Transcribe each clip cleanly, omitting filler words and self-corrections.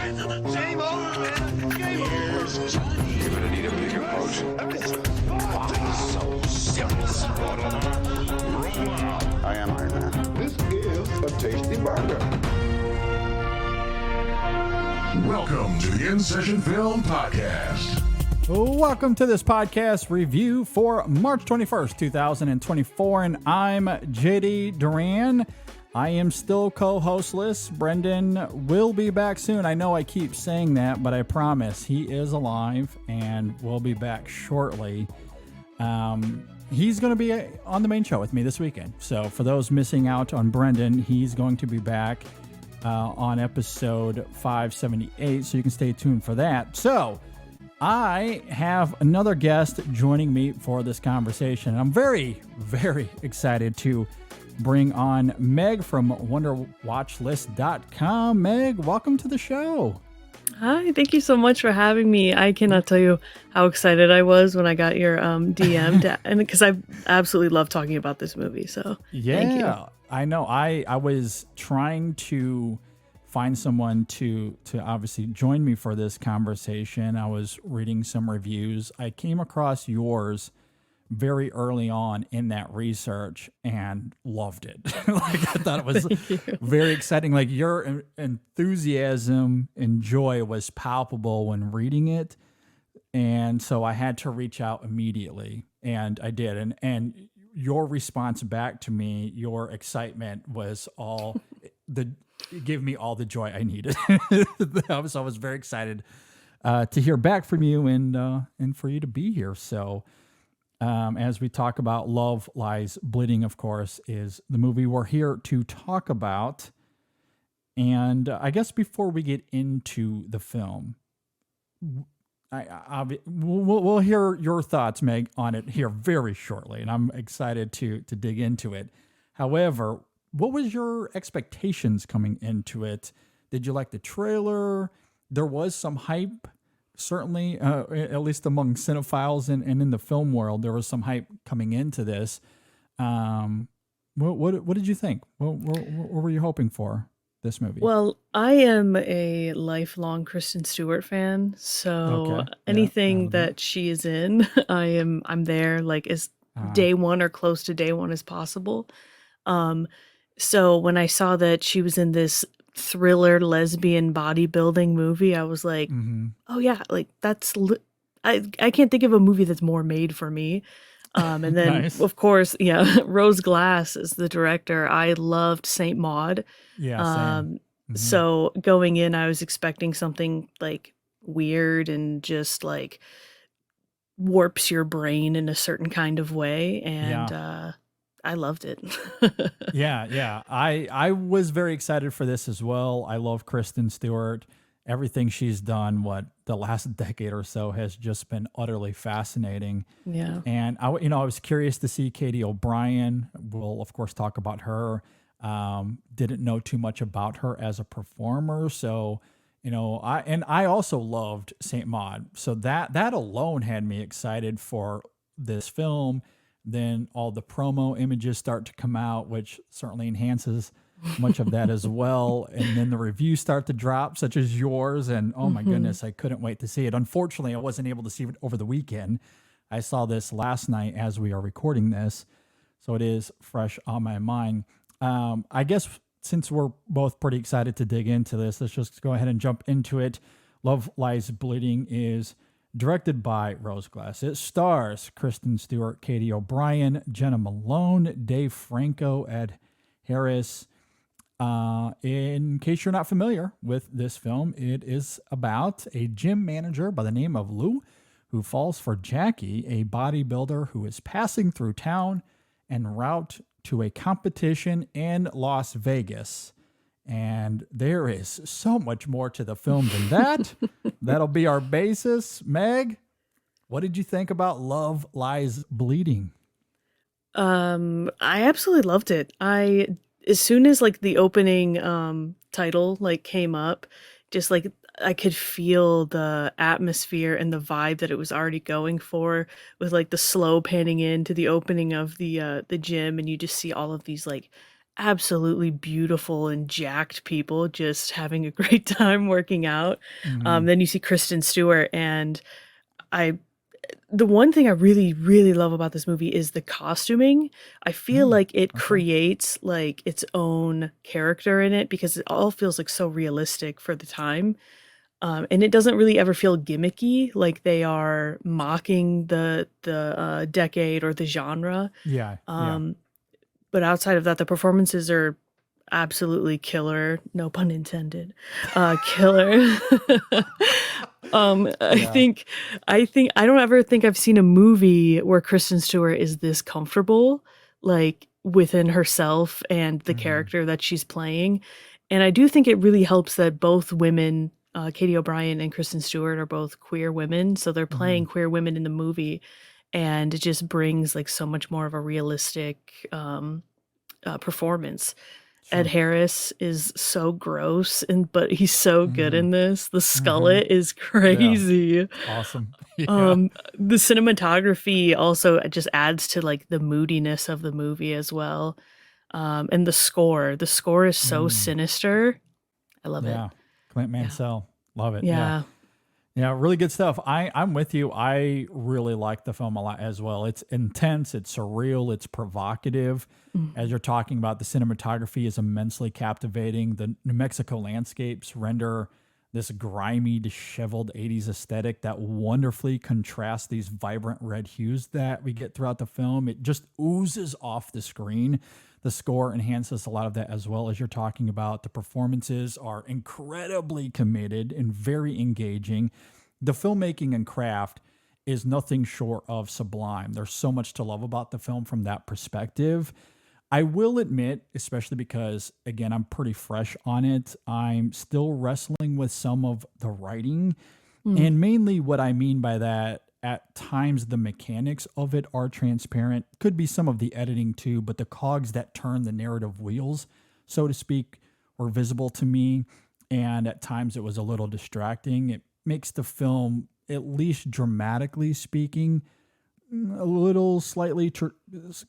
Game over, man. Game over. You're gonna need a bigger boat. So serious. I am Iron Man. This is a tasty burger. Welcome to the In Session Film Podcast. Welcome to this podcast review for March 21st, 2024, and I'm JD Duran. I am still co-hostless. Brendan will be back soon. I know I keep saying that, but I promise he is alive and will be back shortly. He's going to be on the main show with me this weekend. So for those missing out on Brendan, he's going to be back on episode 578, so you can stay tuned for that. So I have another guest joining me for this conversation. I'm very, very excited to bring on Meg from WonderWatchlist.com. Meg, welcome to the show. Hi, thank you so much for having me. I cannot tell you how excited I was when I got your DM, and because I absolutely love talking about this movie. So thank you. I know. I was trying to find someone to obviously join me for this conversation. I was reading some reviews. I came across yours very early on in that research and loved it. Like, I thought it was very exciting. Like, your enthusiasm and joy was palpable when reading it. And so I had to reach out immediately, and I did. And your response back to me, your excitement was all it gave me all the joy I needed. I was very excited to hear back from you and for you to be here. So as we talk about Love Lies Bleeding, of course, is the movie we're here to talk about. And I guess before we get into the film, we'll hear your thoughts, Meg, on it here very shortly, and I'm excited to dig into it. However, what was your expectations coming into it? Did you like the trailer? There was some hype, certainly, at least among cinephiles and in the film world. There was some hype coming into this. What did you think? What were you hoping for this movie? Well, I am a lifelong Kristen Stewart fan, so anything that she is in, I'm there, like, as day one or close to day one as possible. So when I saw that she was in this thriller lesbian bodybuilding movie, I was like, oh yeah, like I can't think of a movie that's more made for me. And then Nice. of course, Rose Glass is the director. I loved Saint Maud. Yeah, same. So going in, I was expecting something like weird and just like warps your brain in a certain kind of way. And I loved it. Yeah. I was very excited for this as well. I love Kristen Stewart. Everything she's done, the last decade or so, has just been utterly fascinating. Yeah. And I was curious to see Katie O'Brien. We'll of course talk about her. Didn't know too much about her as a performer, so I also loved Saint Maud. So that alone had me excited for this film. Then all the promo images start to come out, which certainly enhances much of that as well. And then the reviews start to drop, such as yours. And oh my goodness, I couldn't wait to see it. Unfortunately, I wasn't able to see it over the weekend. I saw this last night as we are recording this, so it is fresh on my mind. I guess since we're both pretty excited to dig into this, let's just go ahead and jump into it. Love Lies Bleeding is directed by Rose Glass. It stars Kristen Stewart, Katie O'Brien, Jenna Malone, Dave Franco, Ed Harris. In case you're not familiar with this film, it is about a gym manager by the name of Lou who falls for Jackie, a bodybuilder who is passing through town en route to a competition in Las Vegas. And there is so much more to the film than that. That'll be our basis. Meg, what did you think about Love Lies Bleeding? I absolutely loved it. As soon as like the opening title like came up, just like I could feel the atmosphere and the vibe that it was already going for, with like the slow panning into the opening of the gym, and you just see all of these like absolutely beautiful and jacked people just having a great time working out. Hmm. Then you see Kristen Stewart, and I the one thing I really, really love about this movie is the costuming. I feel Mm, like it okay. creates like its own character in it because it all feels like so realistic for the time. And it doesn't really ever feel gimmicky, like they are mocking the decade or the genre. Yeah, yeah. Um, but outside of that, the performances are absolutely killer, no pun intended. Killer. I Yeah. think I don't ever think I've seen a movie where Kristen Stewart is this comfortable, like, within herself and the Hmm. character that she's playing, and I do think it really helps that both women, Katie O'Brien and Kristen Stewart are both queer women, so they're Hmm. playing queer women in the movie, and it just brings, like, so much more of a realistic, performance. Ed Sure. Harris is so gross but he's so good Hmm. in this. The Hmm. skullet is Yeah. crazy. Awesome. Yeah. The cinematography also just adds to like the moodiness of the movie as well. And the score. The score is so Mm, sinister. I love it. yeah. Clint Yeah. Mansell. Love it. Yeah. Yeah. Yeah, really good stuff. I'm with you. I really like the film a lot as well. It's intense, it's surreal, it's provocative. As Mhm. you're talking about, the cinematography is immensely captivating. The New Mexico landscapes render this grimy, disheveled 80s aesthetic that wonderfully contrasts these vibrant red hues that we get throughout the film. It just oozes off the screen. The score enhances a lot of that as well. As you're talking about, the performances are incredibly committed and very engaging. The filmmaking and craft is nothing short of sublime. There's so much to love about the film from that perspective. I will admit, especially because, again, I'm pretty fresh on it, I'm still wrestling with some of the writing. Mm. And mainly what I mean by that, at times the mechanics of it are transparent. Could be some of the editing too, but the cogs that turn the narrative wheels, so to speak, were visible to me. And at times it was a little distracting. It makes the film, at least dramatically speaking, a little slightly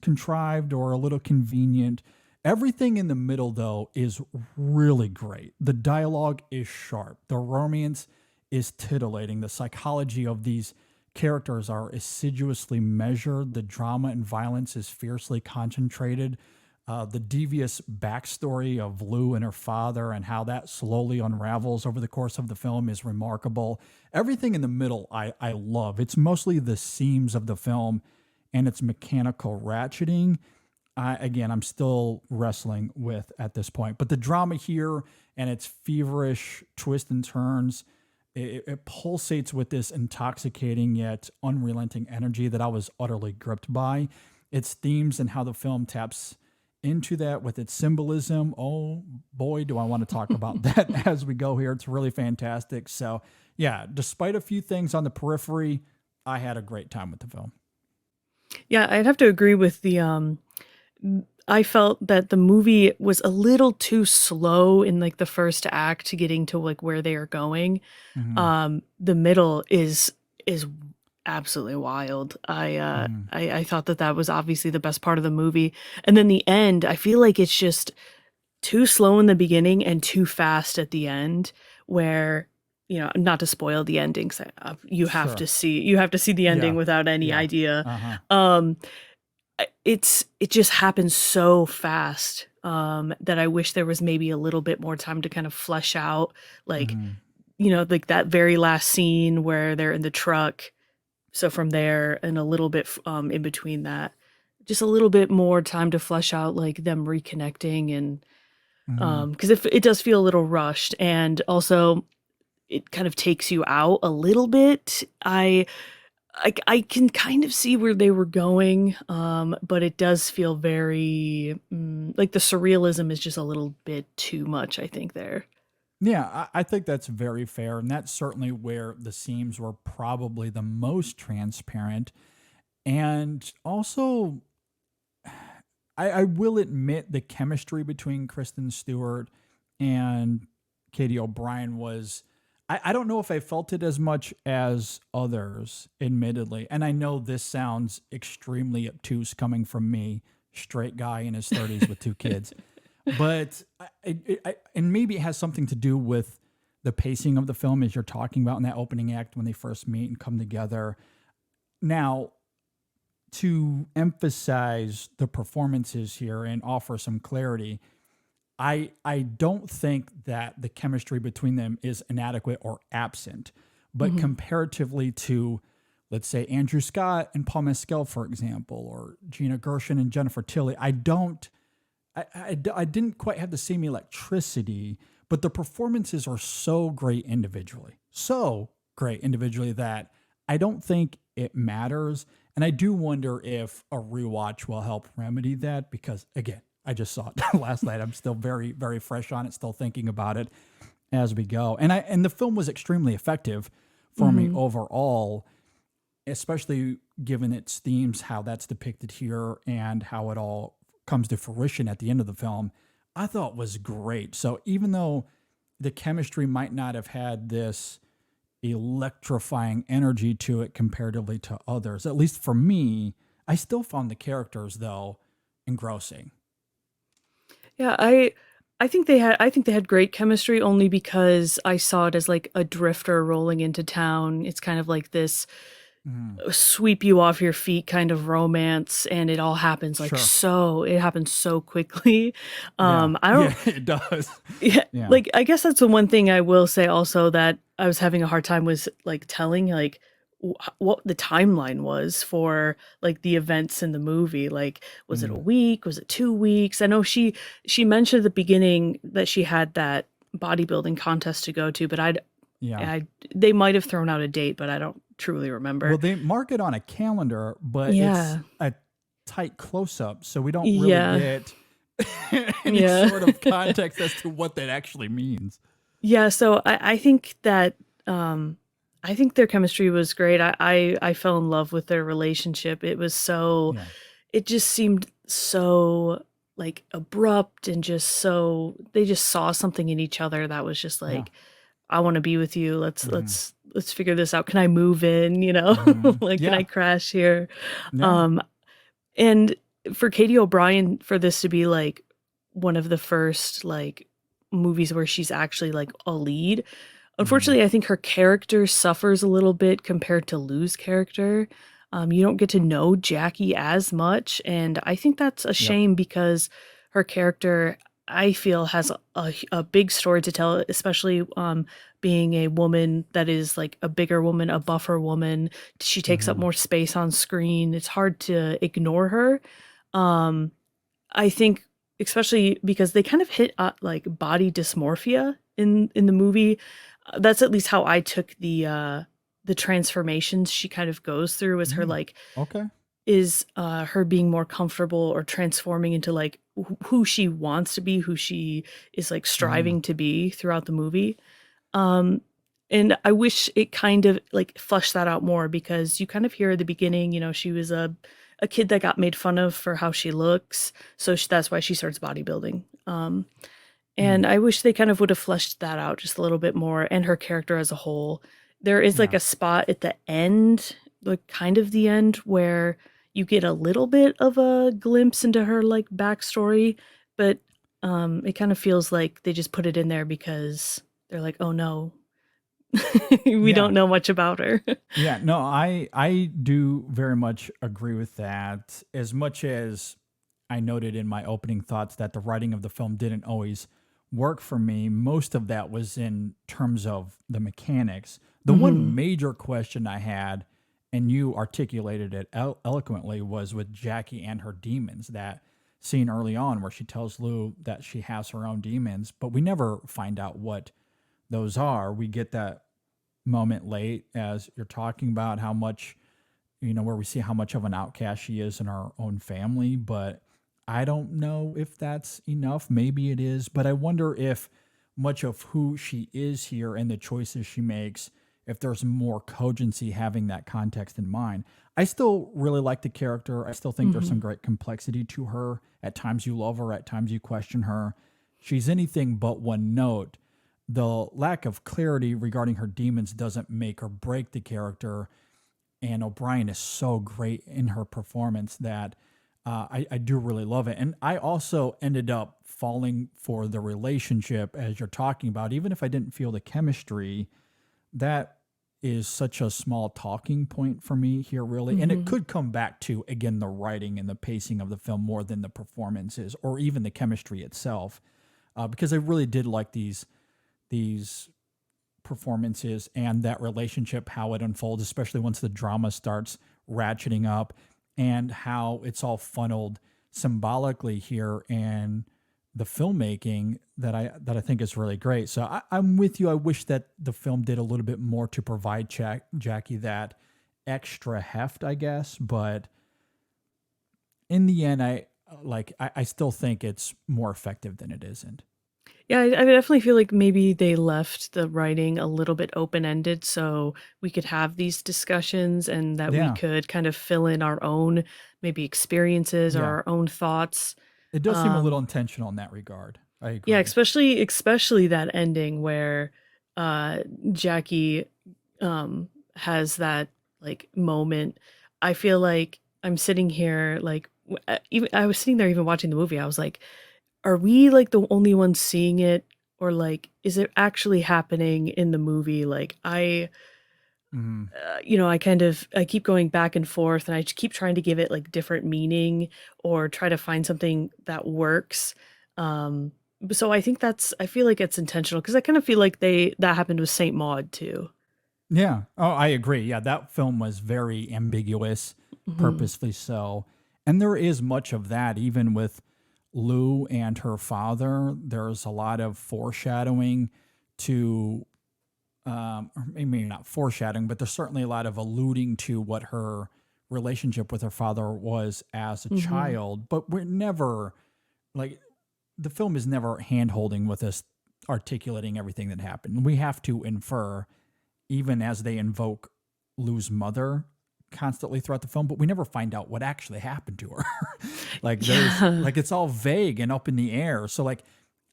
contrived or a little convenient. Everything in the middle, though, is really great. The dialogue is sharp. The romance is titillating. The psychology of these characters are assiduously measured. The drama and violence is fiercely concentrated. The devious backstory of Lou and her father and how that slowly unravels over the course of the film is remarkable. Everything in the middle, I love. It's mostly the seams of the film and its mechanical ratcheting. Again, I'm still wrestling with at this point. But the drama here and its feverish twists and turns, it pulsates with this intoxicating yet unrelenting energy that I was utterly gripped by. Its themes and how the film taps into that with its symbolism. Oh boy, do I want to talk about that as we go here. It's really fantastic. So, yeah, despite a few things on the periphery, I had a great time with the film. Yeah, I'd have to agree with I felt that the movie was a little too slow in like the first act to getting to like where they are going. Hmm. The middle is absolutely wild. Hmm. I thought that that was obviously the best part of the movie, and then the end, I feel like it's just too slow in the beginning and too fast at the end, where, not to spoil the ending, 'cause Sure. you have to see the ending Yeah. without any Yeah. idea. Uh huh. Um, it just happens so fast, that I wish there was maybe a little bit more time to kind of flesh out, like, Hmm. like that very last scene where they're in the truck. So from there and a little bit in between that, just a little bit more time to flesh out like them reconnecting and Hmm. because it does feel a little rushed, and also it kind of takes you out a little bit. I can kind of see where they were going, but it does feel very like the surrealism is just a little bit too much, I think there. Yeah, I think that's very fair. And that's certainly where the seams were probably the most transparent. And also, I will admit the chemistry between Kristen Stewart and Katie O'Brien was. I don't know if I felt it as much as others, admittedly. And I know this sounds extremely obtuse coming from me, straight guy in his 30s with two kids. But and maybe it has something to do with the pacing of the film, as you're talking about in that opening act when they first meet and come together. Now, to emphasize the performances here and offer some clarity, I don't think that the chemistry between them is inadequate or absent, but comparatively to, let's say, Andrew Scott and Paul Mescal, for example, or Gina Gershon and Jennifer Tilly, I didn't quite have the same electricity, but the performances are so great individually that I don't think it matters. And I do wonder if a rewatch will help remedy that, because again, I just saw it last night. I'm still very, very fresh on it, still thinking about it as we go. And the film was extremely effective for me overall, especially given its themes, how that's depicted here and how it all comes to fruition at the end of the film. I thought was great. So even though the chemistry might not have had this electrifying energy to it comparatively to others, at least for me, I still found the characters though engrossing. Yeah, I think they had great chemistry only because I saw it as like a drifter rolling into town. It's kind of like this sweep you off your feet kind of romance, and it all happens like it happens so quickly. I don't it does. Yeah, like I guess that's the one thing I will say also that I was having a hard time was like telling like what the timeline was for like the events in the movie. Like, was it a week? Was it 2 weeks? I know she mentioned at the beginning that she had that bodybuilding contest to go to, but they might have thrown out a date, but I don't truly remember. Well, they mark it on a calendar, but it's a tight close-up, so we don't really get any sort of context as to what that actually means. Yeah, so I think that I think their chemistry was great. I fell in love with their relationship. It was so, it just seemed so like abrupt and just so, they just saw something in each other that was just like, I want to be with you. Let's figure this out. Can I move in? You know, like, can I crash here? And for Katie O'Brien, for this to be like one of the first like movies where she's actually like a lead, unfortunately, I think her character suffers a little bit compared to Lou's character. You don't get to know Jackie as much, and I think that's a shame because her character, I feel, has a big story to tell, especially being a woman that is like a bigger woman, a buffer woman. She takes up more space on screen. It's hard to ignore her. I think, especially because they kind of hit like body dysmorphia in the movie. That's at least how I took the transformations she kind of goes through, is her like is her being more comfortable or transforming into like who she wants to be, who she is like striving to be throughout the movie. And I wish it kind of like fleshed that out more, because you kind of hear at the beginning, you know, she was a kid that got made fun of for how she looks, so that's why she starts bodybuilding. And I wish they kind of would have fleshed that out just a little bit more, and her character as a whole. There is like a spot at the end, like kind of the end, where you get a little bit of a glimpse into her like backstory, but it kind of feels like they just put it in there because they're like, oh no, we don't know much about her. No, I do very much agree with that. As much as I noted in my opening thoughts that the writing of the film didn't always work for me, most of that was in terms of the mechanics. The one major question I had, and you articulated it eloquently, was with Jackie and her demons. That scene early on where she tells Lou that she has her own demons, but we never find out what those are. We get that moment late, as you're talking about, how much, you know, where we see how much of an outcast she is in our own family, but I don't know if that's enough. Maybe it is, but I wonder if much of who she is here and the choices she makes, if there's more cogency having that context in mind. I still really like the character. I still think there's some great complexity to her. At times you love her, at times you question her. She's anything but one note. The lack of clarity regarding her demons doesn't make or break the character, and O'Brien is so great in her performance that I do really love it. And I also ended up falling for the relationship as you're talking about, even if I didn't feel the chemistry, that is such a small talking point for me here, really. And it could come back to, again, the writing and the pacing of the film more than the performances or even the chemistry itself. Because I really did like these performances and that relationship, how it unfolds, especially once the drama starts ratcheting up, and how it's all funneled symbolically here in the filmmaking that I think is really great. So I'm with you. I wish that the film did a little bit more to provide Jackie that extra heft, I guess. But in the end, I still think it's more effective than it isn't. Yeah, I definitely feel like maybe they left the writing a little bit open-ended so we could have these discussions and that we could kind of fill in our own maybe experiences or our own thoughts. It does seem a little intentional in that regard. I agree. Yeah, especially that ending where Jackie has that like moment. I feel like I'm sitting here like even I was sitting there even watching the movie. I was like, are we like the only ones seeing it, or like is it actually happening in the movie? Like I I keep going back and forth, and I just keep trying to give it like different meaning or try to find something that works. So I feel like it's intentional because I kind of feel like that happened with Saint Maud too. Yeah. Oh, I agree. Yeah, that film was very ambiguous, purposefully so. And there is much of that, even with Lou and her father. There's a lot of foreshadowing to, or maybe not foreshadowing, but there's certainly a lot of alluding to what her relationship with her father was as a child. But we're never, like, the film is never hand-holding with us, articulating everything that happened. We have to infer, even as they invoke Lou's mother constantly throughout the film, but we never find out what actually happened to her. Like it's all vague and up in the air. So like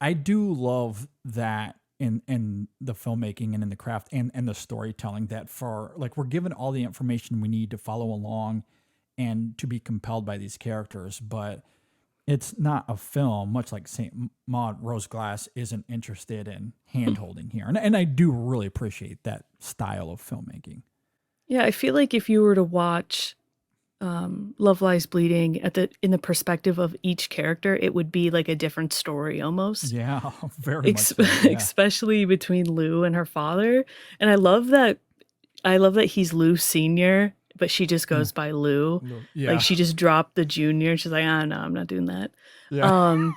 I do love that in the filmmaking and in the craft and the storytelling, that for like we're given all the information we need to follow along and to be compelled by these characters, but it's not a film, much like St. Maud Rose Glass isn't interested in hand-holding here. And I do really appreciate that style of filmmaking. Yeah, I feel like if you were to watch Love Lies Bleeding in the perspective of each character, it would be like a different story almost. Yeah, very much so, yeah. Especially between Lou and her father. And I love that he's Lou Senior, but she just goes by Lou. Yeah. Like she just dropped the junior. She's like, no, I'm not doing that. Yeah.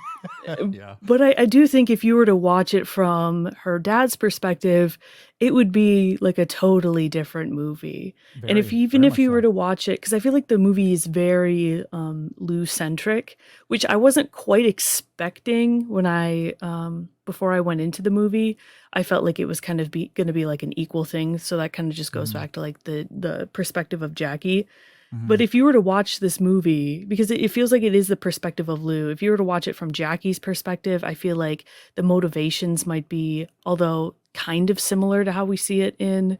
Yeah. But I do think if you were to watch it from her dad's perspective, it would be like a totally different movie. And if you were to watch it, because I feel like the movie is very Lou-centric, which I wasn't quite expecting when before I went into the movie. I felt like it was kind of going to be like an equal thing. So that kind of just goes back to like the perspective of Jackie. But if you were to watch this movie, because it feels like it is the perspective of Lou, if you were to watch it from Jackie's perspective, I feel like the motivations might be, although kind of similar to how we see it in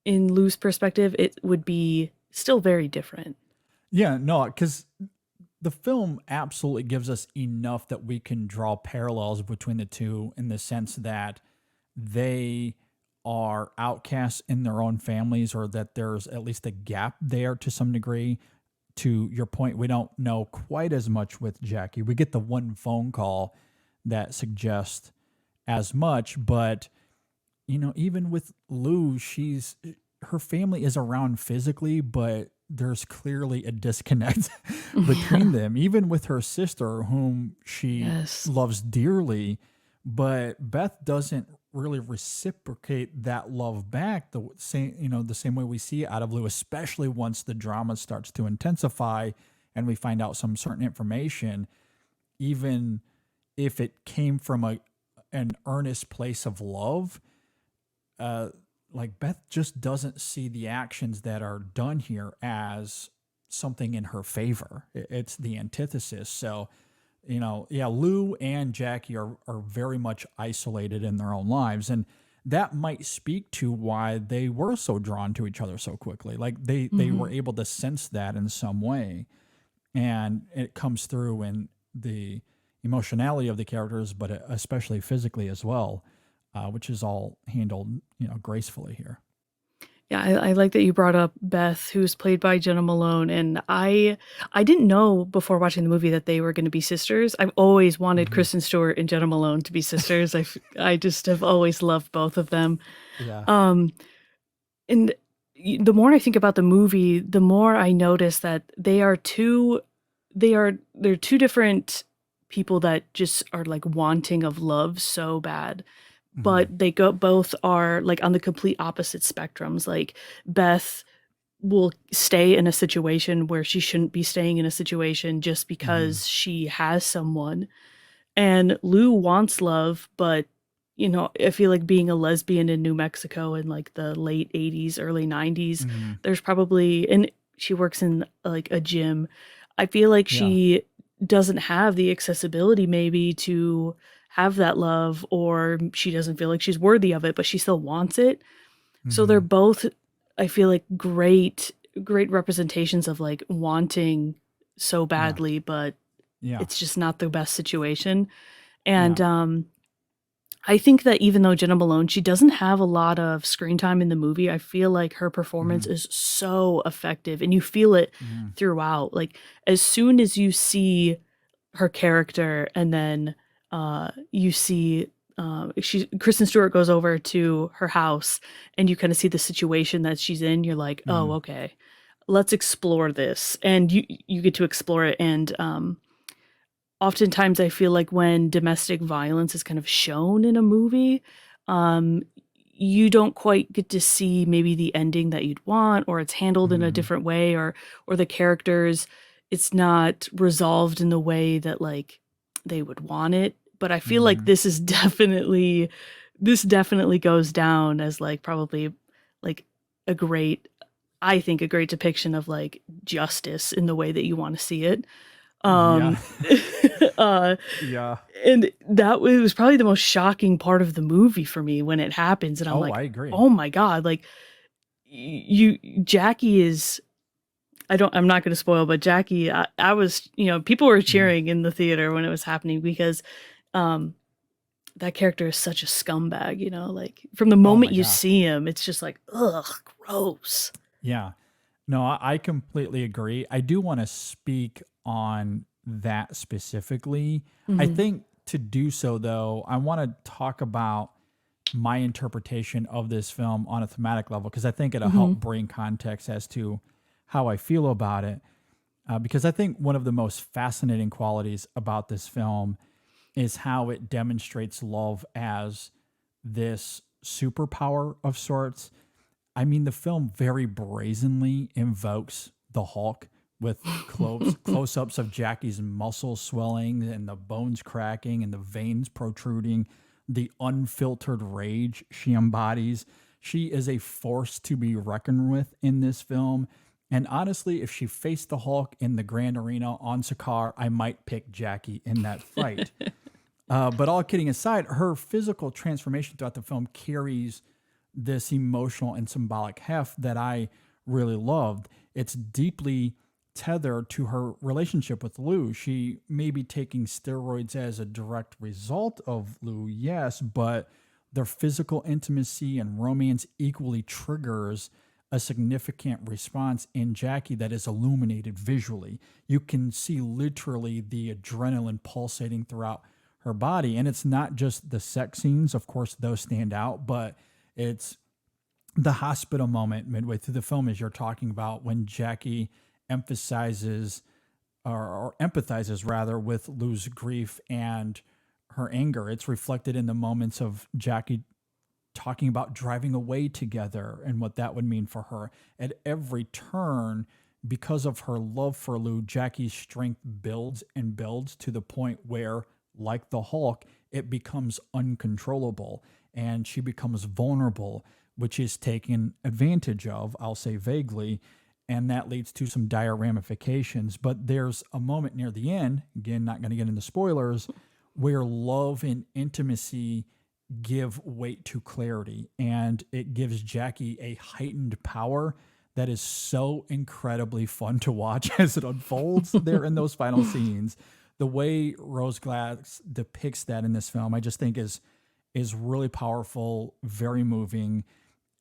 Lou's perspective, it would be still very different. Yeah, no, because the film absolutely gives us enough that we can draw parallels between the two, in the sense that they are outcasts in their own families, or that there's at least a gap there to some degree. To your point, we don't know quite as much with Jackie. We get the one phone call that suggests as much, but even with Lou, her family is around physically, but there's clearly a disconnect between them, even with her sister, whom she loves dearly. But Beth doesn't really reciprocate that love back the same way we see out of Lou, especially once the drama starts to intensify and we find out some certain information, even if it came from an earnest place of love. Like Beth just doesn't see the actions that are done here as something in her favor. It's the antithesis. So, Lou and Jackie are very much isolated in their own lives. And that might speak to why they were so drawn to each other so quickly. Like they were able to sense that in some way. And it comes through in the emotionality of the characters, but especially physically as well, which is all handled, gracefully here. Yeah, I like that you brought up Beth, who's played by Jenna Malone, and I didn't know before watching the movie that they were going to be sisters. I've always wanted Kristen Stewart and Jenna Malone to be sisters. I just have always loved both of them. Yeah. And the more I think about the movie, the more I notice that they're two different people that just are like wanting of love so bad. But they both are like on the complete opposite spectrums. Like Beth will stay in a situation where she shouldn't be staying in a situation just because she has someone. And Lou wants love, but I feel like being a lesbian in New Mexico in like the late 80s, early 90s, there's probably, and she works in like a gym. I feel like she doesn't have the accessibility maybe to have that love, or she doesn't feel like she's worthy of it, but she still wants it. So they're both, I feel like, great representations of like wanting so badly, but it's just not the best situation. And I think that even though Jenna Malone, she doesn't have a lot of screen time in the movie, I feel like her performance is so effective, and you feel it throughout. Like as soon as you see her character, and then you see Kristen Stewart goes over to her house, and you kind of see the situation that she's in. You're like, oh, okay, let's explore this, and you get to explore it. And oftentimes, I feel like when domestic violence is kind of shown in a movie, you don't quite get to see maybe the ending that you'd want, or it's handled in a different way, or the characters, it's not resolved in the way that like they would want it. But I feel like this definitely goes down as like probably like a great depiction of like justice in the way that you want to see it. And that was probably the most shocking part of the movie for me when it happens. And I'm like, I agree. Oh my God. Like Jackie is, I'm not going to spoil, but Jackie, I was, people were cheering in the theater when it was happening, because that character is such a scumbag, like from the moment you see him, it's just like, ugh, gross. Yeah. No, I completely agree. I do want to speak on that specifically. I think to do so, though, I want to talk about my interpretation of this film on a thematic level, because I think it'll help bring context as to how I feel about it. Because I think one of the most fascinating qualities about this film is how it demonstrates love as this superpower of sorts. I mean, the film very brazenly invokes the Hulk with close-ups of Jackie's muscles swelling and the bones cracking and the veins protruding, the unfiltered rage she embodies. She is a force to be reckoned with in this film. And honestly, if she faced the Hulk in the Grand Arena on Sakaar, I might pick Jackie in that fight. But all kidding aside, her physical transformation throughout the film carries this emotional and symbolic heft that I really loved. It's deeply tethered to her relationship with Lou. She may be taking steroids as a direct result of Lou, yes, but their physical intimacy and romance equally triggers a significant response in Jackie that is illuminated visually. You can see literally the adrenaline pulsating throughout her body. And it's not just the sex scenes, of course, those stand out, but it's the hospital moment midway through the film, as you're talking about, when Jackie emphasizes or empathizes rather with Lou's grief and her anger. It's reflected in the moments of Jackie talking about driving away together and what that would mean for her. At every turn, because of her love for Lou, Jackie's strength builds and builds to the point where, like the Hulk, it becomes uncontrollable and she becomes vulnerable, which is taken advantage of, I'll say vaguely, and that leads to some dire ramifications. But there's a moment near the end, again, not going to get into spoilers, where love and intimacy give weight to clarity, and it gives Jackie a heightened power that is so incredibly fun to watch as it unfolds there in those final scenes. the way Rose Glass depicts that in this film, I just think is really powerful, very moving,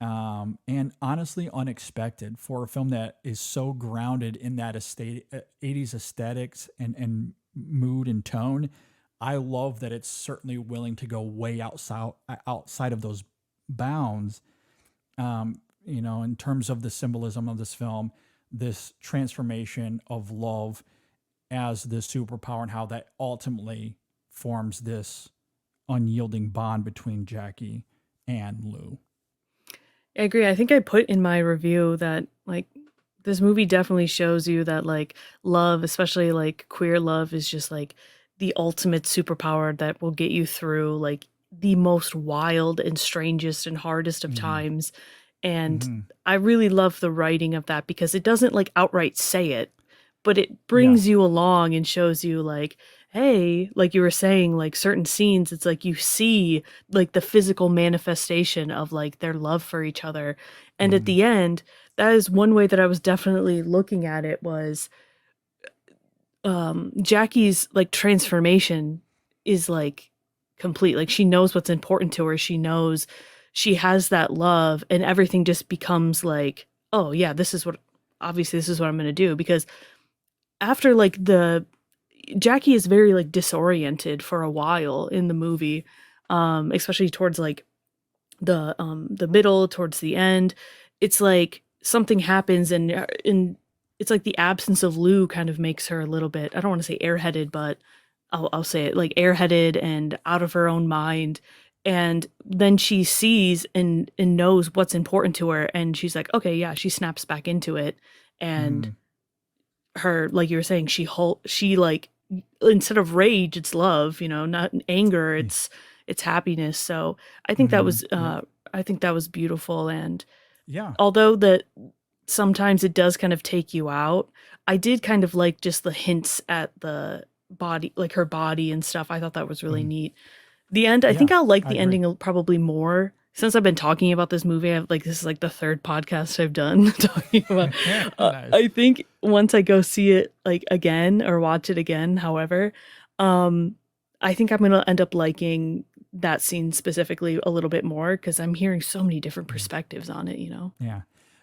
and honestly unexpected for a film that is so grounded in that 80s aesthetics and mood and tone. I love that it's certainly willing to go way outside of those bounds. In terms of the symbolism of this film, this transformation of love as the superpower and how that ultimately forms this unyielding bond between Jackie and Lou. I agree. I think I put in my review that like this movie definitely shows you that like love, especially like queer love, is just like the ultimate superpower that will get you through like the most wild and strangest and hardest of times. And I really love the writing of that because it doesn't like outright say it, but it brings you along and shows you like, hey, like you were saying, like certain scenes, it's like you see like the physical manifestation of like their love for each other. And at the end, that is one way that I was definitely looking at it was Jackie's like transformation is like complete. Like she knows what's important to her. She knows she has that love and everything just becomes like, oh yeah, this is what I'm going to do. Because after like Jackie is very like disoriented for a while in the movie, especially towards like the middle, towards the end. It's like something happens and it's like the absence of Lou kind of makes her a little bit, I don't want to say airheaded, but I'll say it like airheaded and out of her own mind. And then she sees and knows what's important to her. And she's like, okay, yeah, she snaps back into it. And her, like you were saying, she like, instead of rage, it's love, not anger, it's happiness. So I think that was, I think that was beautiful. And although that sometimes it does kind of take you out, I did kind of like just the hints at the body, like her body and stuff. I thought that was really neat. The end, I think I'll like the ending probably more since I've been talking about this movie. This is like the third podcast I've done talking about. Nice. I think once I go see it like again or watch it again, however, I think I'm gonna end up liking that scene specifically a little bit more because I'm hearing so many different perspectives on it.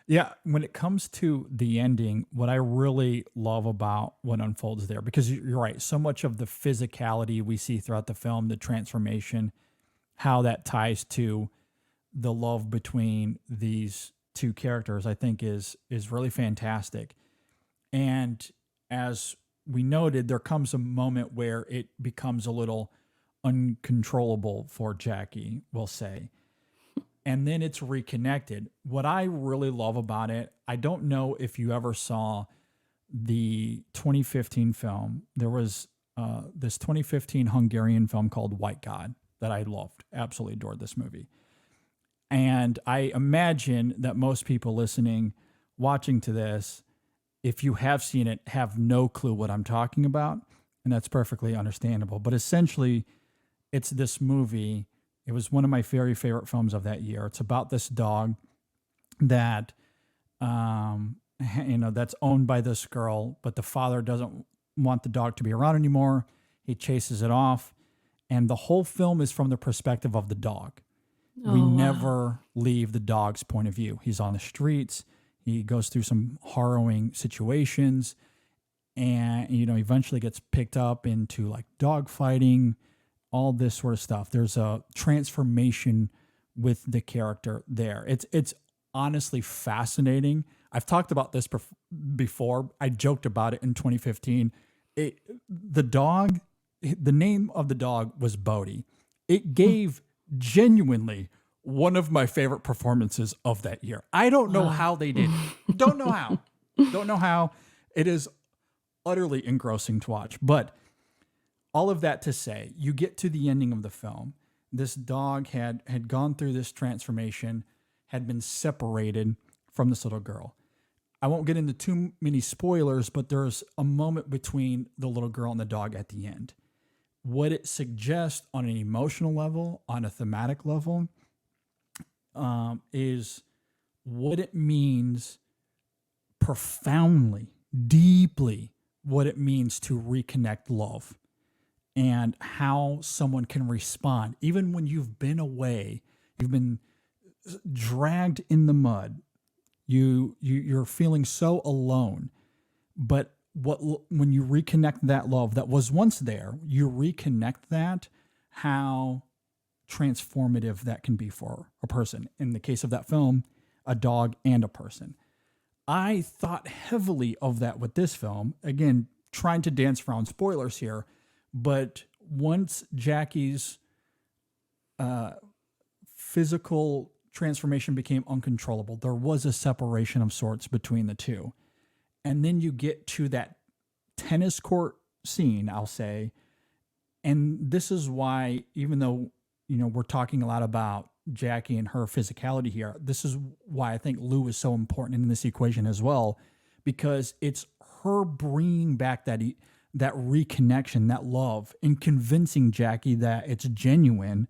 Yeah. When it comes to the ending, what I really love about what unfolds there, because you're right, so much of the physicality we see throughout the film, the transformation, how that ties to the love between these two characters, I think is really fantastic. And as we noted, there comes a moment where it becomes a little uncontrollable for Jackie, we'll say. And then it's reconnected. What I really love about it, I don't know if you ever saw the 2015 film. There was this 2015 Hungarian film called White God that I loved. Absolutely adored this movie. And I imagine that most people listening, watching to this, if you have seen it, have no clue what I'm talking about. And that's perfectly understandable. But essentially, it's this movie. It was one of my very favorite films of that year. It's about this dog that, that's owned by this girl, but the father doesn't want the dog to be around anymore. He chases it off. And the whole film is from the perspective of the dog. We never leave the dog's point of view. He's on the streets. He goes through some harrowing situations and, eventually gets picked up into like dog fighting, all this sort of stuff. There's a transformation with the character there. It's honestly fascinating. I've talked about this before. I joked about it in 2015. The name of the dog was Bodhi. It gave genuinely one of my favorite performances of that year. I don't know how they did it. Don't know how. Don't know how. It is utterly engrossing to watch. But all of that to say, you get to the ending of the film. This dog had gone through this transformation, had been separated from this little girl. I won't get into too many spoilers, but there's a moment between the little girl and the dog at the end. What it suggests on an emotional level, on a thematic level, is what it means profoundly, deeply, what it means to reconnect love and how someone can respond even when you've been away, you've been dragged in the mud, you're feeling so alone, but when you reconnect that love that was once there, you reconnect that, how transformative that can be for a person. In the case of that film, a dog and a person. I thought heavily of that with this film. Again, trying to dance around spoilers here, but once Jackie's physical transformation became uncontrollable, there was a separation of sorts between the two. And then you get to that tennis court scene, I'll say. And this is why, even though, we're talking a lot about Jackie and her physicality here, this is why I think Lou is so important in this equation as well, because it's her bringing back that reconnection, that love, and convincing Jackie that it's genuine.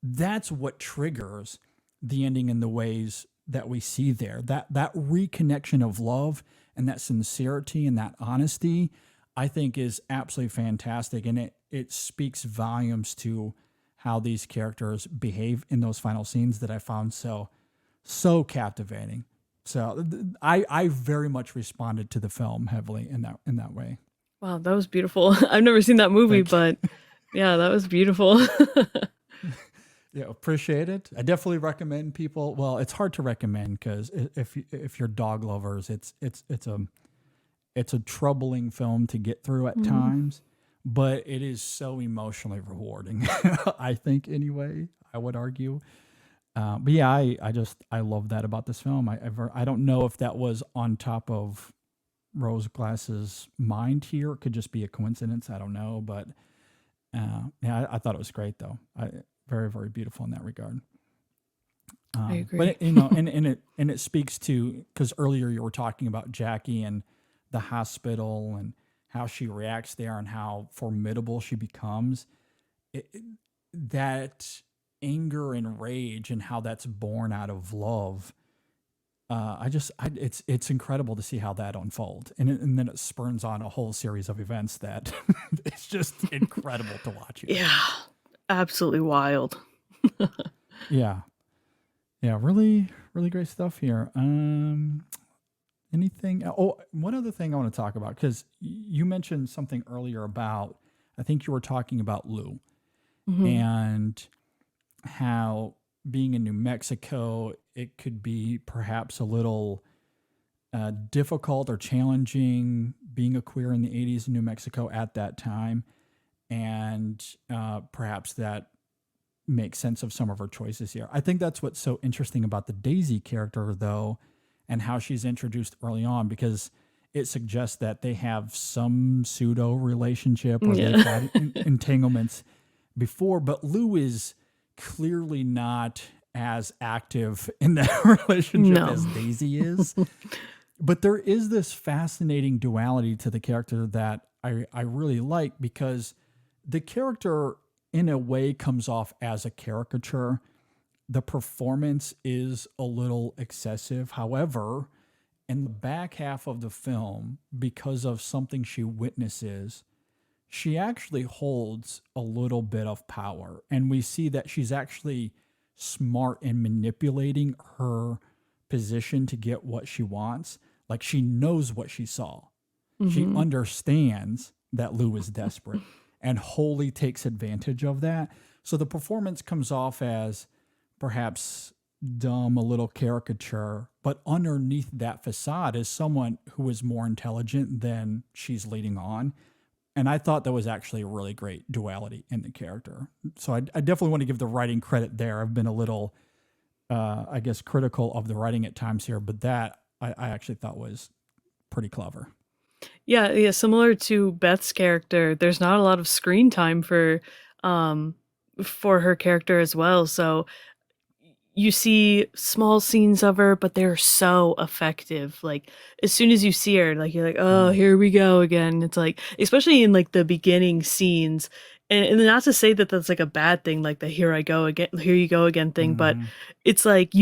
That's what triggers the ending in the ways that we see there. That reconnection of love and that sincerity and that honesty, I think, is absolutely fantastic. And it speaks volumes to how these characters behave in those final scenes that I found so captivating. So I very much responded to the film heavily in that way. Wow, that was beautiful. I've never seen that movie, but yeah, that was beautiful. Yeah, appreciate it. I definitely recommend people. Well, it's hard to recommend because if you're dog lovers, it's a troubling film to get through at times, but it is so emotionally rewarding. I think, anyway, I would argue. But yeah, I love that about this film. I don't know if that was on top of Rose Glass's mind here. It could just be a coincidence. I don't know, but yeah, I thought it was great though. Very, very beautiful in that regard. I agree. But and it speaks to, because earlier you were talking about Jackie and the hospital and how she reacts there and how formidable she becomes. That anger and rage and how that's born out of love. It's incredible to see how that unfolds, and then it spurns on a whole series of events that it's just incredible to watch. Yeah, absolutely wild. Yeah, really, really great stuff here. Anything? Oh, one other thing I want to talk about, because you mentioned something earlier about, I think you were talking about Lou and how being in New Mexico, it could be perhaps a little difficult or challenging being a queer in the 80s in New Mexico at that time. And perhaps that makes sense of some of her choices here. I think that's what's so interesting about the Daisy character, though, and how she's introduced early on, because it suggests that they have some pseudo relationship or they've had entanglements before. But Lou is clearly not as active in that relationship as Daisy is. But there is this fascinating duality to the character that I really like, because the character in a way comes off as a caricature. The performance is a little excessive. However, in the back half of the film, because of something she witnesses, she actually holds a little bit of power. And we see that she's actually smart in manipulating her position to get what she wants. Like, she knows what she saw. She understands that Lou is desperate and wholly takes advantage of that. So the performance comes off as perhaps dumb, a little caricature, but underneath that facade is someone who is more intelligent than she's leading on. And I thought that was actually a really great duality in the character. So I definitely want to give the writing credit there. I've been a little, I guess, critical of the writing at times here, but that I actually thought was pretty clever. Yeah, similar to Beth's character, there's not a lot of screen time for her character as well. So you see small scenes of her, but they're so effective. Like, as soon as you see her, like, you're like, oh, here we go again. It's like, especially in like the beginning scenes, and not to say that that's like a bad thing, like the here you go again thing, but it's like,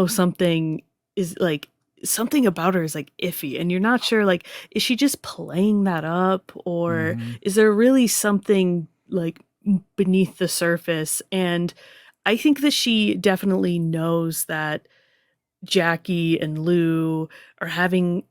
something is like, something about her is like iffy, and you're not sure, like, is she just playing that up, or is there really something like beneath the surface. And I think that she definitely knows that Jackie and Lou are having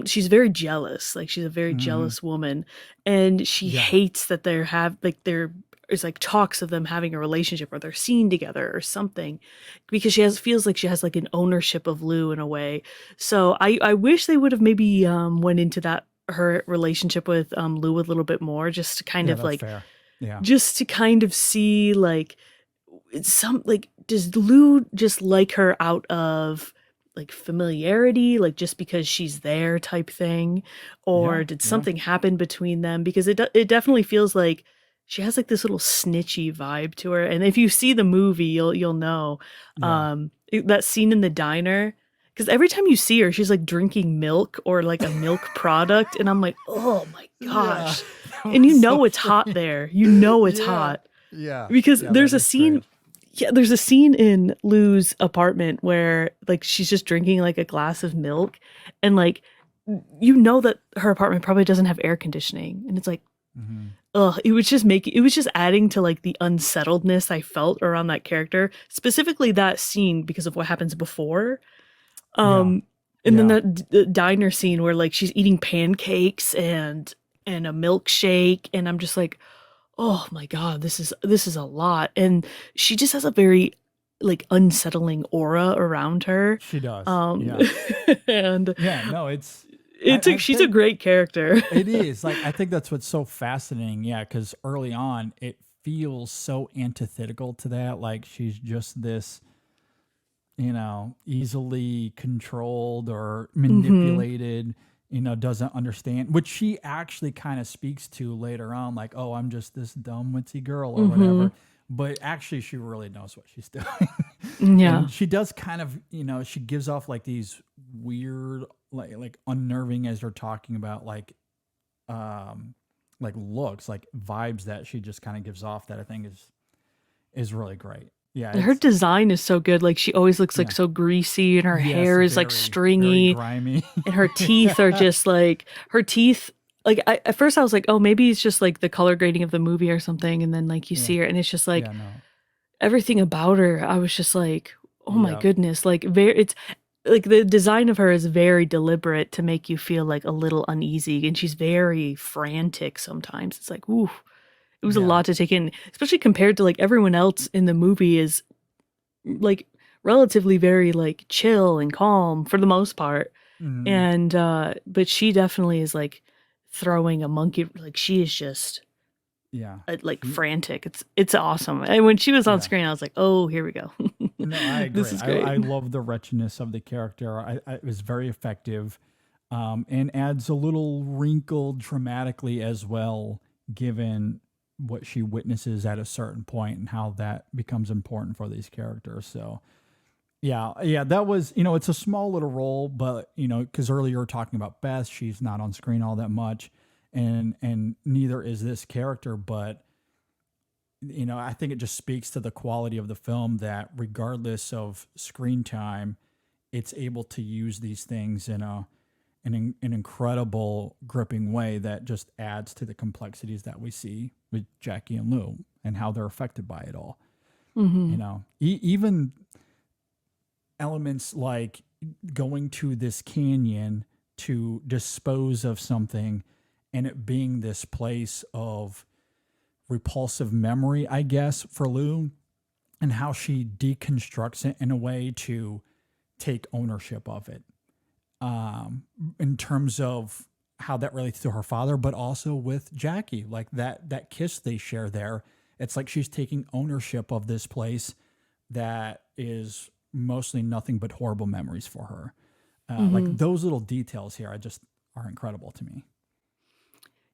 she's very jealous. Like she's a very jealous woman, and she hates that there's like talks of them having a relationship or they're seen together or something, because feels like she has like an ownership of Lou in a way. So I wish they would have maybe went into her relationship with Lou a little bit more, just to kind of like fair. Yeah. just to kind of see like does Lou just like her out of like familiarity, like just because she's there type thing, or did something happen between them? Because it definitely feels like she has like this little snitchy vibe to her. And if you see the movie, you'll know that scene in the diner, because every time you see her, she's like drinking milk or like a milk product, and I'm like, oh my gosh. And you know it's hot there. You know it's hot. Yeah. Because there's a scene. Yeah, there's a scene in Lou's apartment where like she's just drinking like a glass of milk, and like you know that her apartment probably doesn't have air conditioning, and it's like it was just adding to like the unsettledness I felt around that character, specifically that scene, because of what happens before. And then the diner scene where like she's eating pancakes and a milkshake, and I'm just like, oh my God, this is a lot. And she just has a very like unsettling aura around her. She does. And she's a great character. It is. Like, I think that's what's so fascinating. Yeah. Cause early on it feels so antithetical to that. Like she's just this, easily controlled or manipulated, doesn't understand, which she actually kind of speaks to later on, like, oh, I'm just this dumb witsy girl or whatever. But actually she really knows what she's doing. Yeah. And she does kind of, she gives off like these weird, like unnerving, as you're talking about, like looks, like vibes that she just kind of gives off, that I think is really great. Yeah, her design is so good. Like she always looks like so greasy, and her hair is like stringy, very grimy. And her teeth are just like Like at first I was like, oh, maybe it's just like the color grading of the movie or something. And then like you see her, and it's just like everything about her. I was just like, oh my goodness, like it's like the design of her is very deliberate to make you feel like a little uneasy, and she's very frantic sometimes. It's like, ooh. It was a lot to take in, especially compared to like everyone else in the movie is like relatively very like chill and calm for the most part. And but she definitely is like throwing a monkey, like she is just like frantic. It's awesome. And when she was on screen, I was like, oh, here we go. No, I agree. This is great. I love the wretchedness of the character. It was very effective, and adds a little wrinkle dramatically as well, given what she witnesses at a certain point and how that becomes important for these characters. So that was, it's a small little role, but because earlier you were talking about Beth, she's not on screen all that much, and neither is this character, but I think it just speaks to the quality of the film that regardless of screen time, it's able to use these things in an incredible gripping way that just adds to the complexities that we see with Jackie and Lou and how they're affected by it all. Even elements like going to this canyon to dispose of something, and it being this place of repulsive memory, I guess, for Lou, and how she deconstructs it in a way to take ownership of it. In terms of how that relates to her father, but also with Jackie, like that kiss they share there. It's like she's taking ownership of this place that is mostly nothing but horrible memories for her. Like those little details here, are incredible to me.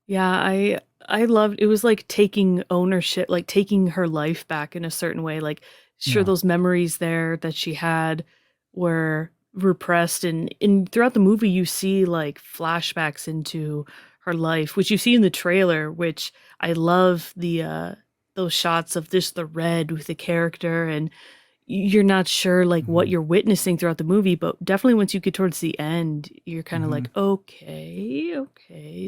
Yeah, I loved it. Was like taking ownership, like taking her life back in a certain way. Like sure, those memories there that she had were repressed, and throughout the movie you see like flashbacks into her life, which you see in the trailer, which I love those shots of just the red with the character, and you're not sure like what you're witnessing throughout the movie, but definitely once you get towards the end, you're kind of like, okay,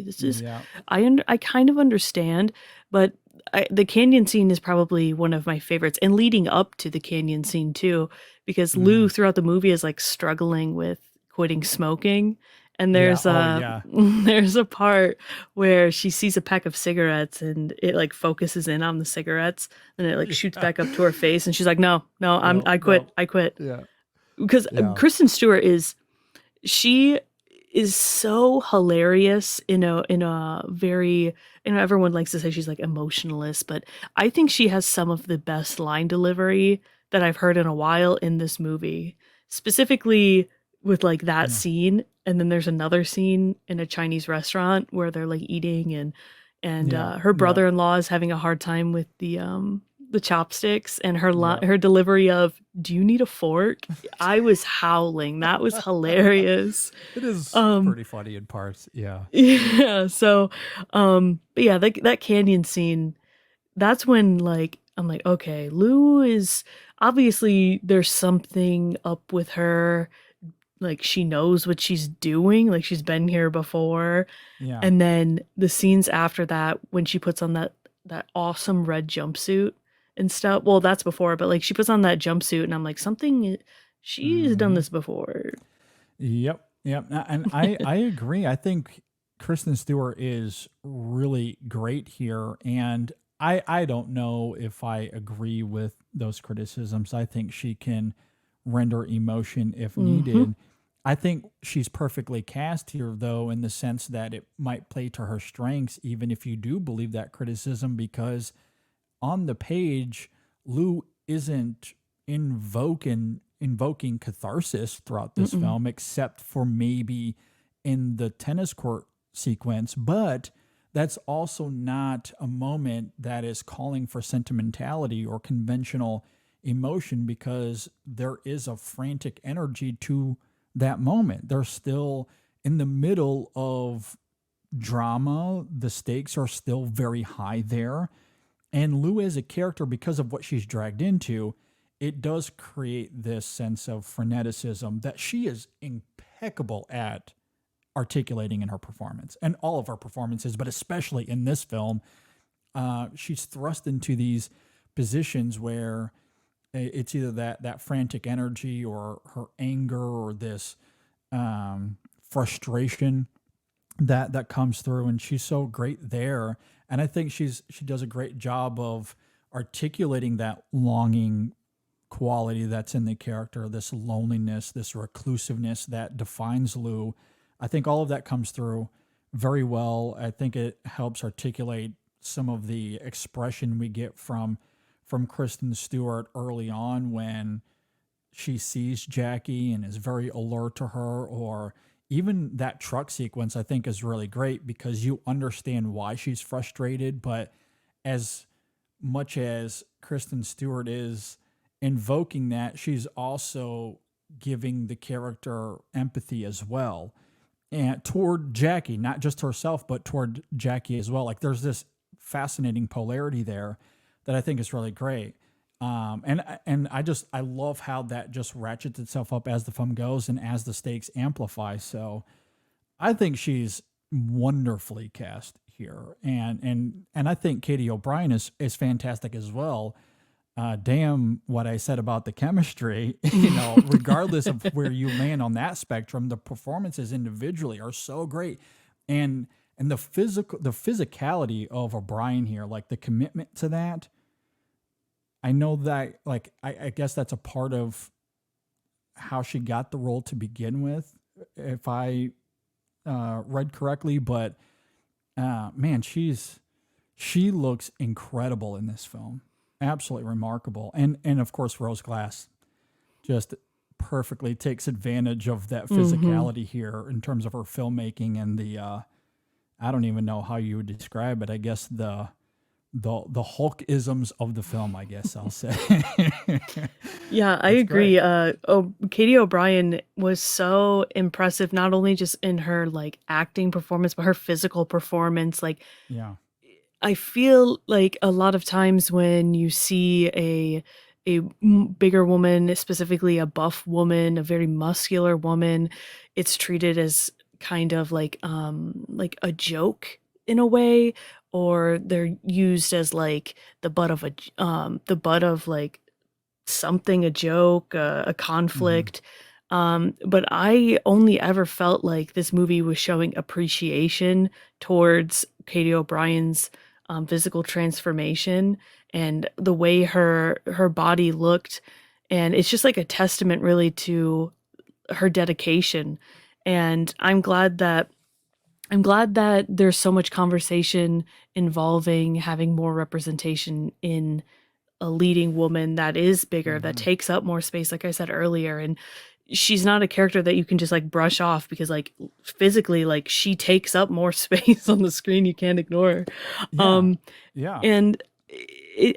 this is I kind of understand. But the canyon scene is probably one of my favorites, and leading up to the canyon scene too, because Lou throughout the movie is like struggling with quitting smoking. And there's there's a part where she sees a pack of cigarettes and it like focuses in on the cigarettes and it like shoots back up to her face and she's like, no, I quit. Yeah. Because Kristen Stewart she is so hilarious in a very, everyone likes to say she's like emotionless, but I think she has some of the best line delivery that I've heard in a while in this movie, specifically with like that scene. And then there's another scene in a Chinese restaurant where they're like eating and her brother-in-law is having a hard time with the chopsticks, and her delivery of "Do you need a fork?" I was howling. That was hilarious. It is pretty funny in parts. Yeah. Yeah. So, but yeah, that canyon scene. That's when like I'm like, okay, Lou is obviously there's something up with her. Like she knows what she's doing. Like she's been here before. Yeah. And then the scenes after that, when she puts on that awesome red jumpsuit and stuff. Well, that's before, but like she puts on that jumpsuit and I'm like, she's done this before. Yep. And I agree. I think Kristen Stewart is really great here. And I don't know if I agree with those criticisms. I think she can render emotion if needed. I think she's perfectly cast here, though, in the sense that it might play to her strengths, even if you do believe that criticism, because on the page, Lou isn't invoking catharsis throughout this film, except for maybe in the tennis court sequence. But that's also not a moment that is calling for sentimentality or conventional emotion, because there is a frantic energy to that moment. They're still in the middle of drama. The stakes are still very high there. And Lou as a character, because of what she's dragged into, it does create this sense of freneticism that she is impeccable at articulating in her performance, and all of her performances, but especially in this film. She's thrust into these positions where it's either that frantic energy or her anger or this frustration that comes through, and she's so great there. And I think she does a great job of articulating that longing quality that's in the character, this loneliness, this reclusiveness that defines Lou. I think all of that comes through very well. I think it helps articulate some of the expression we get from Kristen Stewart early on when she sees Jackie and is very alert to her, or even that truck sequence I think is really great because you understand why she's frustrated. But as much as Kristen Stewart is invoking that, she's also giving the character empathy as well. And toward Jackie, not just herself, but toward Jackie as well. Like there's this fascinating polarity there that I think is really great. And I love how that just ratchets itself up as the film goes and as the stakes amplify. So I think she's wonderfully cast here. And I think Katie O'Brien is fantastic as well. Damn what I said about the chemistry, regardless of where you land on that spectrum, the performances individually are so great. And the physicality of O'Brien here, like the commitment to that, I know that, like, I guess that's a part of how she got the role to begin with, if I read correctly. But man, she looks incredible in this film. Absolutely remarkable. And of course, Rose Glass just perfectly takes advantage of that physicality here in terms of her filmmaking and the, I don't even know how you would describe it. I guess the Hulk-isms of the film, I guess I'll say. Yeah, I agree. Katie O'Brien was so impressive, not only just in her like acting performance, but her physical performance. Like, yeah, I feel like a lot of times when you see a bigger woman, specifically a buff woman, a very muscular woman, it's treated as kind of like a joke in a way, or they're used as like the butt of like something, a joke, a conflict. But I only ever felt like this movie was showing appreciation towards Katie O'Brien's physical transformation and the way her body looked. And it's just like a testament really to her dedication. And I'm glad that there's so much conversation involving having more representation in a leading woman that is bigger, that takes up more space, like I said earlier. And she's not a character that you can just like brush off because like physically, like she takes up more space on the screen. You can't ignore her. Yeah. And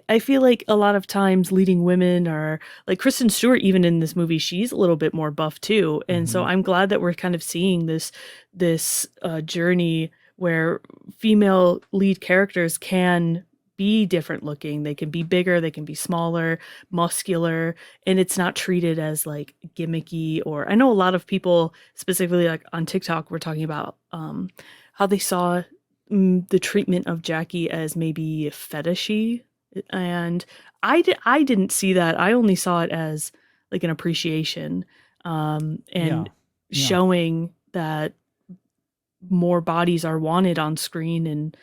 I feel like a lot of times leading women are like Kristen Stewart, even in this movie, she's a little bit more buff too. And so I'm glad that we're kind of seeing this journey where female lead characters can be different looking. They can be bigger, they can be smaller, muscular, and it's not treated as like gimmicky. Or I know a lot of people, specifically like on TikTok, were talking about how they saw the treatment of Jackie as maybe fetishy, and I didn't see that. I only saw it as like an appreciation, and showing that more bodies are wanted on screen. And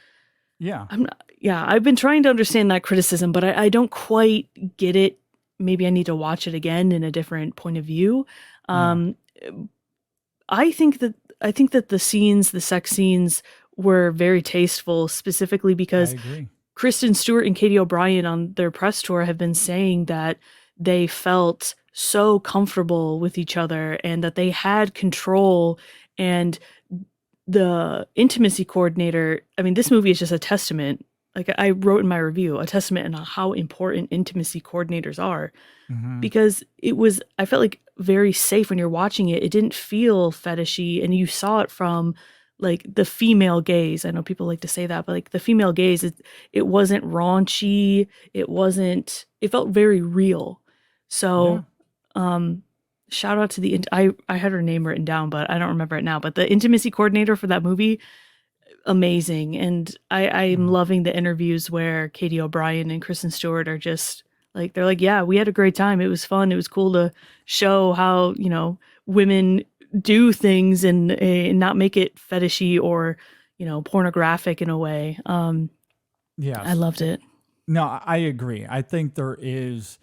I've been trying to understand that criticism, but I don't quite get it. Maybe I need to watch it again in a different point of view. I think that the sex scenes were very tasteful, specifically because Kristen Stewart and Katie O'Brien on their press tour have been saying that they felt so comfortable with each other and that they had control. And the intimacy coordinator, I mean, this movie is just a testament, like I wrote in my review, a testament on how important intimacy coordinators are. Because I felt like very safe when you're watching it. It didn't feel fetishy, and you saw it from like the female gaze. I know people like to say that, but like the female gaze, it wasn't raunchy. It felt very real. So, shout out to I had her name written down, but I don't remember it now, but the intimacy coordinator for that movie, amazing. And I'm loving the interviews where Katie O'Brien and Kristen Stewart are just like, they're like, yeah, we had a great time. It was fun. It was cool to show how, women do things and not make it fetishy or, pornographic in a way. I loved it. No, I agree. I think there is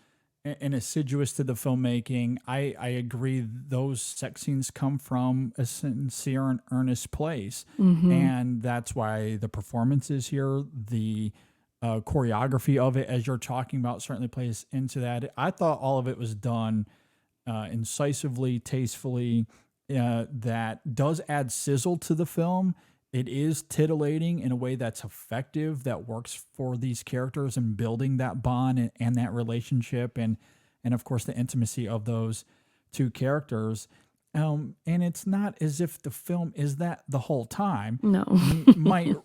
an assiduous to the filmmaking. I agree. Those sex scenes come from a sincere and earnest place. And that's why the performances here, the choreography of it, as you're talking about, certainly plays into that. I thought all of it was done incisively, tastefully. That does add sizzle to the film. It is titillating in a way that's effective, that works for these characters and building that bond and that relationship, and of course the intimacy of those two characters. And it's not as if the film is that the whole time. No. You might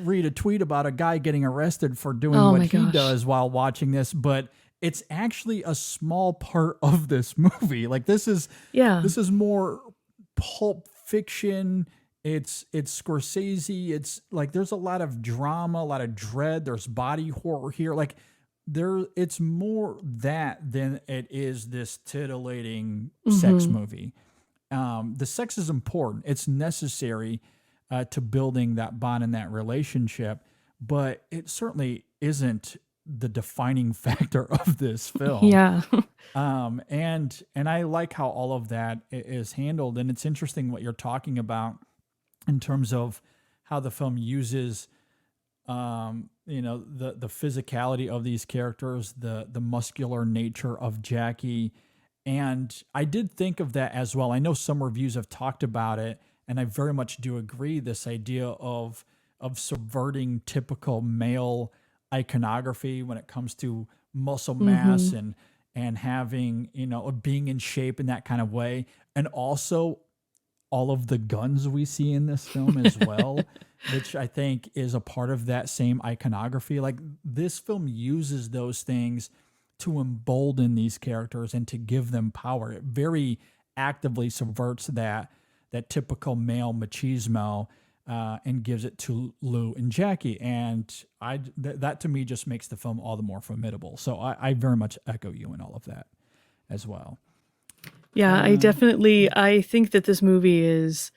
read a tweet about a guy getting arrested for doing what he does while watching this, but it's actually a small part of this movie. Like this is more pulp fiction. It's Scorsese. It's like there's a lot of drama, a lot of dread. There's body horror here. Like it's more that than it is this titillating sex movie. The sex is important. It's necessary to building that bond and that relationship, but it certainly isn't the defining factor of this film. Yeah. And I like how all of that is handled. And it's interesting what you're talking about in terms of how the film uses, the physicality of these characters, the muscular nature of Jackie. And I did think of that as well. I know some reviews have talked about it, and I very much do agree. This idea of subverting typical male iconography when it comes to muscle mass and having, being in shape in that kind of way. And also all of the guns we see in this film as well, which I think is a part of that same iconography. Like this film uses those things to embolden these characters and to give them power. It very actively subverts that typical male machismo and gives it to Lou and Jackie. And that to me just makes the film all the more formidable. So I very much echo you in all of that as well. Yeah, I think that this movie is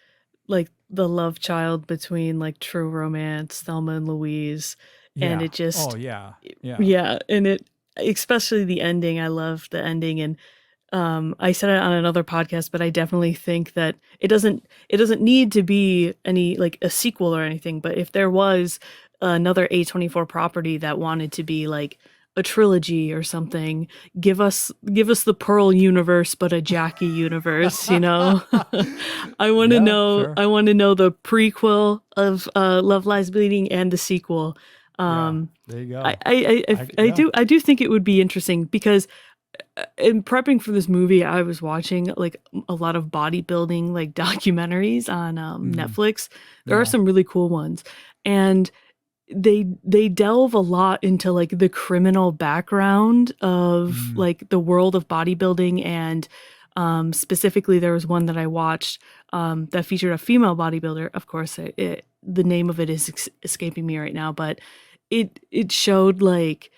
like the love child between like True Romance, Thelma and Louise, and Yeah. it just, Oh yeah. Yeah. yeah, and it, especially the ending, I love the ending. And I said it on another podcast, but I definitely think that it doesn't need to be any like a sequel or anything, but if there was another A24 property that wanted to be like a trilogy or something, give us the Pearl universe but a Jackie universe, you know. I want to Yeah, know sure. I want to know the prequel of Love Lies Bleeding and the sequel. Yeah. There you go. I do think it would be interesting because in prepping for this movie, I was watching like a lot of bodybuilding like documentaries on Netflix. There are Yeah. some really cool ones, and they delve a lot into like the criminal background of like the world of bodybuilding. And specifically there was one that I watched that featured a female bodybuilder. Of course, the name of it is escaping me right now, but it showed like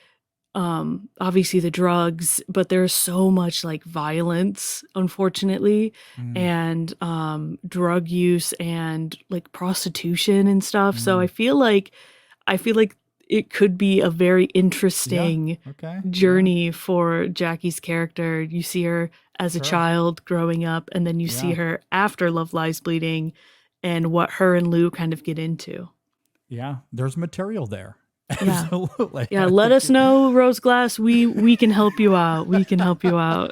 obviously the drugs, but there's so much like violence, unfortunately, and drug use and like prostitution and stuff. So I feel like it could be a very interesting Okay. journey for Jackie's character. You see her as a Sure. child growing up, and then you see Yeah. her after Love Lies Bleeding and what her and Lou kind of get into. Yeah. There's material there. Yeah. Absolutely. Yeah, I let think us know, Rose Glass. We can help you out. We can help you out.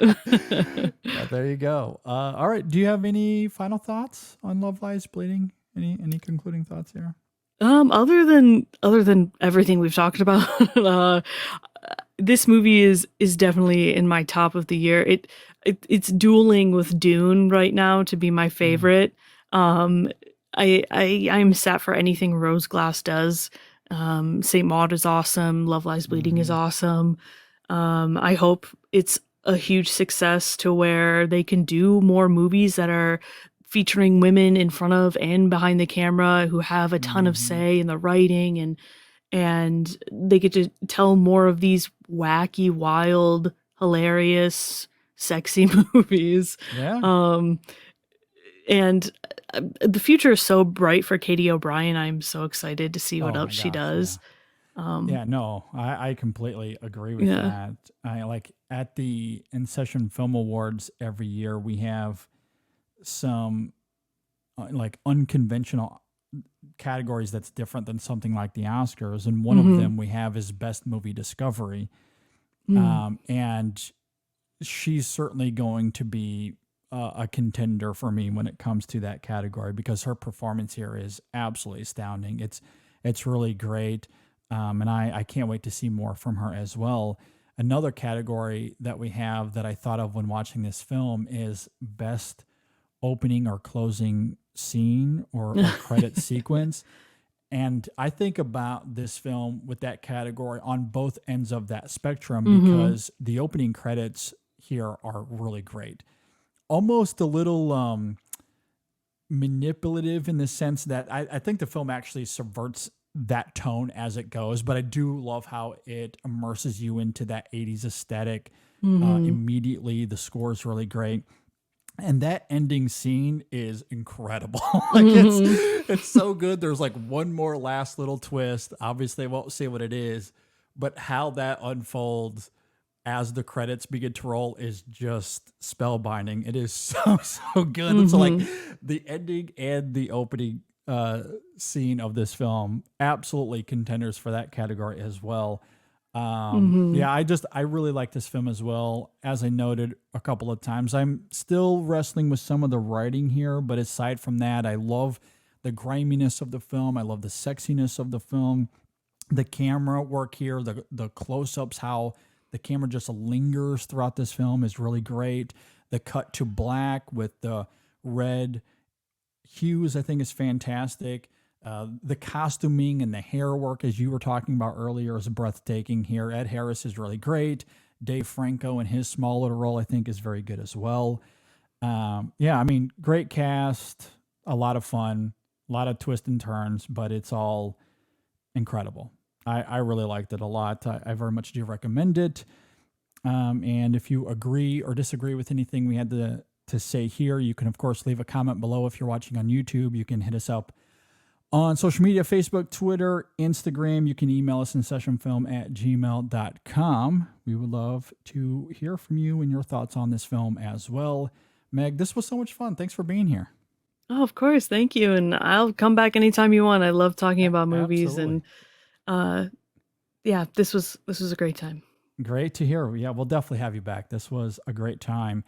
there you go. All right. Do you have any final thoughts on Love Lies Bleeding? Any concluding thoughts here? Other than everything we've talked about, this movie is definitely in my top of the year. It's dueling with Dune right now to be my favorite. I'm set for anything Rose Glass does. Saint Maud is awesome. Love Lies Bleeding is awesome. I hope it's a huge success to where they can do more movies that are featuring women in front of and behind the camera who have a ton of say in the writing, and they get to tell more of these wacky, wild, hilarious, sexy movies. Yeah. And the future is so bright for Katie O'Brien. I'm so excited to see what Oh else my she gosh, does. Yeah, no, I completely agree with Yeah. that. I like at the In Session Film Awards every year, we have some like unconventional categories that's different than something like the Oscars. And one of them we have is Best Movie Discovery. And she's certainly going to be a contender for me when it comes to that category because her performance here is absolutely astounding. It's really great. And I can't wait to see more from her as well. Another category that we have that I thought of when watching this film is Best Opening or Closing Scene or credit sequence. And I think about this film with that category on both ends of that spectrum because the opening credits here are really great. Almost a little manipulative in the sense that I think the film actually subverts that tone as it goes, but I do love how it immerses you into that 80s aesthetic immediately. The score is really great. And that ending scene is incredible. Like it's so good. There's like one more last little twist. Obviously, I won't say what it is, but how that unfolds as the credits begin to roll is just spellbinding. It is so good. It's like the ending and the opening scene of this film, absolutely contenders for that category as well. Yeah, I really like this film as well. As I noted a couple of times, I'm still wrestling with some of the writing here, but aside from that, I love the griminess of the film. I love the sexiness of the film. The camera work here, the close-ups, how the camera just lingers throughout this film is really great. The cut to black with the red hues, I think, is fantastic. The costuming and the hair work, as you were talking about earlier, is breathtaking here. Ed Harris is really great. Dave Franco in his small little role, I think, is very good as well. Yeah, I mean, great cast, a lot of fun. A lot of twists and turns, but it's all incredible. I really liked it a lot. I very much do recommend it. And if you agree or disagree with anything we had to say here, you can, of course, leave a comment below. If you're watching on YouTube, you can hit us up on social media, Facebook, Twitter, Instagram. You can email us incessionfilm@gmail.com. We would love to hear from you and your thoughts on this film as well. Meg, this was so much fun. Thanks for being here. Oh, of course. Thank you. And I'll come back anytime you want. I love talking about movies. Absolutely. And yeah, this was a great time. Great to hear. Yeah, we'll definitely have you back. This was a great time.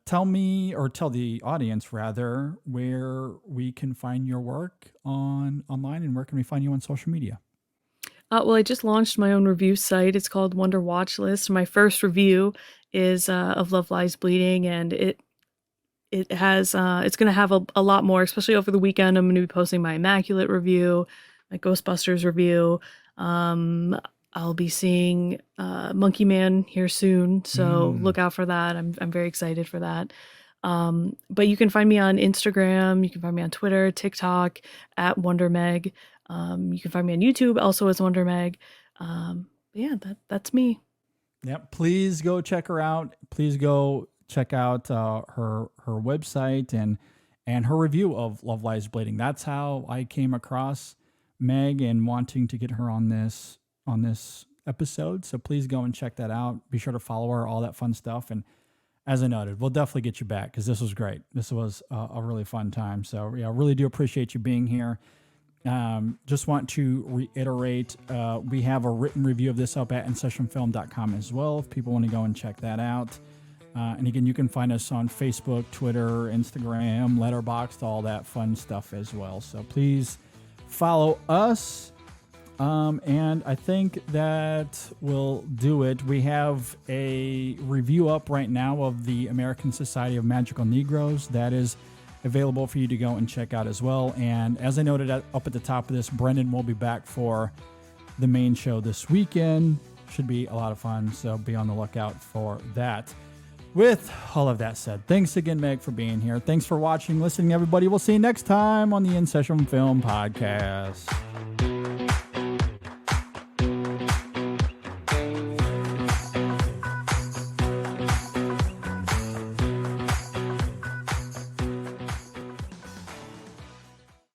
Tell me, or tell the audience rather, where we can find your work online, and where can we find you on social media? Well, I just launched my own review site. It's called WonderWatchlist. My first review is of Love Lies Bleeding, and it has it's going to have a lot more, especially over the weekend. I'm going to be posting my Immaculate review, my Ghostbusters review. I'll be seeing Monkey Man here soon, so look out for that. I'm very excited for that. But you can find me on Instagram. You can find me on Twitter, TikTok at WonderMeg. You can find me on YouTube also as WonderMeg. Yeah, that's me. Yep. Please go check her out. Please go check out her website and her review of Love Lies Bleeding. That's how I came across Meg and wanting to get her on this episode. So please go and check that out. Be sure to follow her, all that fun stuff. And as I noted, we'll definitely get you back because this was great. This was a really fun time. So yeah, I really do appreciate you being here. Just want to reiterate, we have a written review of this up at InSessionFilm.com as well, if people want to go and check that out. And again, you can find us on Facebook, Twitter, Instagram, Letterboxd, all that fun stuff as well. So please follow us. And I think that will do it. We have a review up right now of the American Society of Magical Negroes. That is available for you to go and check out as well. And as I noted up at the top of this, Brendan will be back for the main show this weekend. Should be a lot of fun, so be on the lookout for that. With all of that said, thanks again, Meg, for being here. Thanks for watching, listening, everybody. We'll see you next time on the In Session Film Podcast.